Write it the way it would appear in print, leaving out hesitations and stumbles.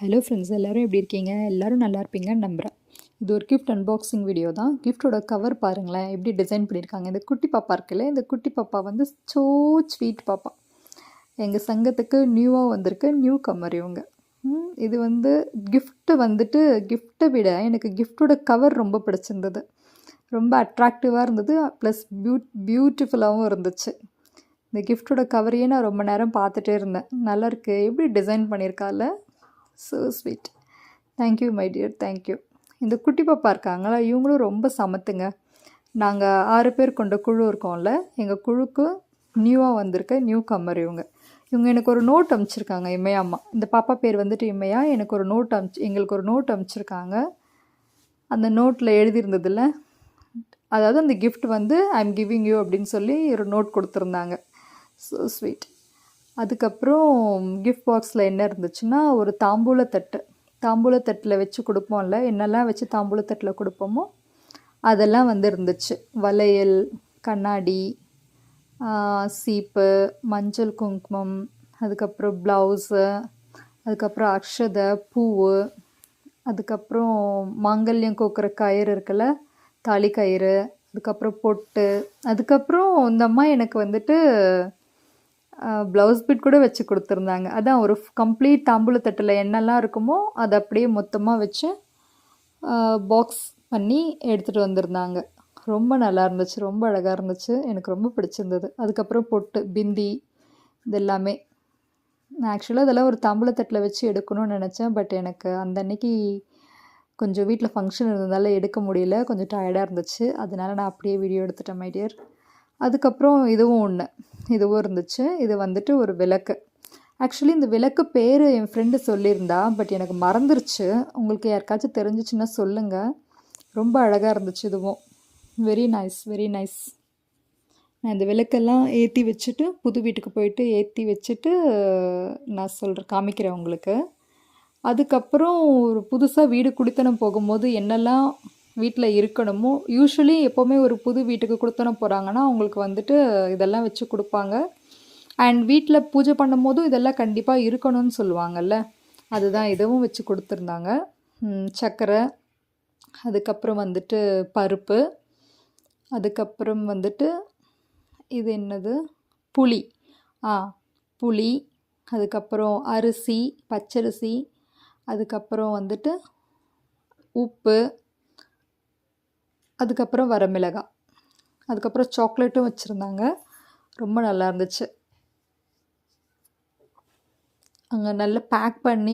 Hello friends, எல்லோரும் எப்படி இருக்கீங்க? எல்லோரும் நல்லா இருப்பீங்கன்னு நம்புகிறேன். இது ஒரு கிஃப்ட் அன்பாக்சிங் வீடியோ தான். கிஃப்ட்டோட கவர் பாருங்களேன், எப்படி டிசைன் பண்ணியிருக்காங்க. இந்த குட்டி பாப்பா இருக்குல்ல, இந்த குட்டி பாப்பா வந்து ஸோ ஸ்வீட் பாப்பா. எங்கள் சங்கத்துக்கு நியூவாக வந்திருக்கு, நியூ கம்மர் இவங்க. இது வந்து கிஃப்ட்டு வந்துட்டு கிஃப்ட்டை விட எனக்கு கிஃப்ட்டோட கவர் ரொம்ப பிடிச்சிருந்தது. ரொம்ப அட்ராக்டிவாக இருந்தது, ப்ளஸ் பியூட்டிஃபுல்லாகவும் இருந்துச்சு. இந்த கிஃப்ட்டோட கவரையே நான் ரொம்ப நேரம் பார்த்துட்டே இருந்தேன். நல்லாயிருக்கு, எப்படி டிசைன் பண்ணியிருக்கால. So sweet. Thank you my dear, thank you. இந்த குட்டி பாப்பா இருக்காங்களா, இவங்களும் ரொம்ப சமத்துங்க. நாங்கள் 6 பேர் கொண்ட குழு இருக்கோம்ல, எங்கள் குழுக்கு நியூவாக வந்திருக்க நியூ கம்மர் இவங்க. எனக்கு ஒரு நோட் அனுப்பிச்சிருக்காங்க, இமையா அம்மா. இந்த பாப்பா பேர் வந்துட்டு இமையா. எனக்கு ஒரு நோட் எங்களுக்கு ஒரு நோட் அனுப்பிச்சிருக்காங்க. அந்த நோட்டில் எழுதியிருந்ததில்ல, அதாவது அந்த கிஃப்ட் வந்து ஐ எம் கிவிங் யூ அப்படின்னு சொல்லி ஒரு நோட் கொடுத்துருந்தாங்க. So sweet. அதுக்கப்புறம் கிஃப்ட் பாக்ஸில் என்ன இருந்துச்சுன்னா, ஒரு தாம்பூலத்தட்டில் வச்சு கொடுப்போம்ல, என்னெல்லாம் வச்சு தாம்பூலத்தட்டில் கொடுப்போமோ அதெல்லாம் வந்து இருந்துச்சு. வளையல், கண்ணாடி, சீப்பு, மஞ்சள் குங்குமம், அதுக்கப்புறம் ப்ளவுஸு, அதுக்கப்புறம் அக்ஷதை, பூவு, அதுக்கப்புறம் மாங்கல்யம் கோக்குற கயிறு இருக்குல்ல, தாலி கயிறு, அதுக்கப்புறம் பொட்டு, அதுக்கப்புறம் இந்த அம்மா எனக்கு வந்துட்டு ப்ளவுஸ் பிட் கூட வச்சு கொடுத்துருந்தாங்க. அதான் ஒரு கம்ப்ளீட் தாம்பூலத்தட்டில் என்னெல்லாம் இருக்குமோ அதை அப்படியே மொத்தமாக வச்சு பாக்ஸ் பண்ணி எடுத்துகிட்டு வந்திருந்தாங்க. ரொம்ப நல்லா இருந்துச்சு, ரொம்ப அழகாக இருந்துச்சு, எனக்கு ரொம்ப பிடிச்சிருந்தது. அதுக்கப்புறம் பொட்டு, பிந்தி, இது எல்லாமே. நான் ஆக்சுவலாக இதெல்லாம் ஒரு தாம்பூலத்தட்டில் வச்சு எடுக்கணும்னு நினச்சேன். பட் எனக்கு அந்த அன்னைக்கு கொஞ்சம் வீட்டில் ஃபங்க்ஷன் இருந்ததால எடுக்க முடியல, கொஞ்சம் டயர்டாக இருந்துச்சு. அதனால் நான் அப்படியே வீடியோ எடுத்துட்டேன் மை டியர். அதுக்கப்புறம் இதுவும் இருந்துச்சு. இது வந்துட்டு ஒரு விளக்கு. ஆக்சுவலி இந்த விளக்கு பேர் என் ஃப்ரெண்டு சொல்லியிருந்தா, பட் எனக்கு மறந்துருச்சு. உங்களுக்கு யாருக்காச்சும் தெரிஞ்சிச்சுன்னா சொல்லுங்கள். ரொம்ப அழகாக இருந்துச்சு இதுவும். Very nice, very nice. நான் இந்த விளக்கெல்லாம் ஏற்றி வச்சுட்டு, புது வீட்டுக்கு போயிட்டு ஏற்றி வச்சுட்டு நான் காமிக்கிறேன் உங்களுக்கு. அதுக்கப்புறம் ஒரு புதுசாக வீடு குடித்தனம் போகும்போது என்னெல்லாம் வீட்டில் இருக்கணுமோ, யூஸ்வலி எப்போவுமே ஒரு புது வீட்டுக்கு குடித்தனம் போகிறாங்கன்னா அவங்களுக்கு வந்துட்டு இதெல்லாம் வச்சு கொடுப்பாங்க. அண்ட் வீட்டில் பூஜை பண்ணும் போதும் இதெல்லாம் கண்டிப்பாக இருக்கணும்னு சொல்லுவாங்கல்ல, அதுதான் இதுவும் வச்சு கொடுத்துருந்தாங்க. சர்க்கரை, அதுக்கப்புறம் வந்துட்டு பருப்பு, அதுக்கப்புறம் வந்துட்டு இது என்னது, புளி, புளி, அதுக்கப்புறம் அரிசி, பச்சரிசி, அதுக்கப்புறம் வந்துட்டு உப்பு, அதுக்கப்புறம் வரமிளகாய், அதுக்கப்புறம் சாக்லேட்டும் வச்சுருந்தாங்க. ரொம்ப நல்லா இருந்துச்சு. அங்கே நல்லா பேக் பண்ணி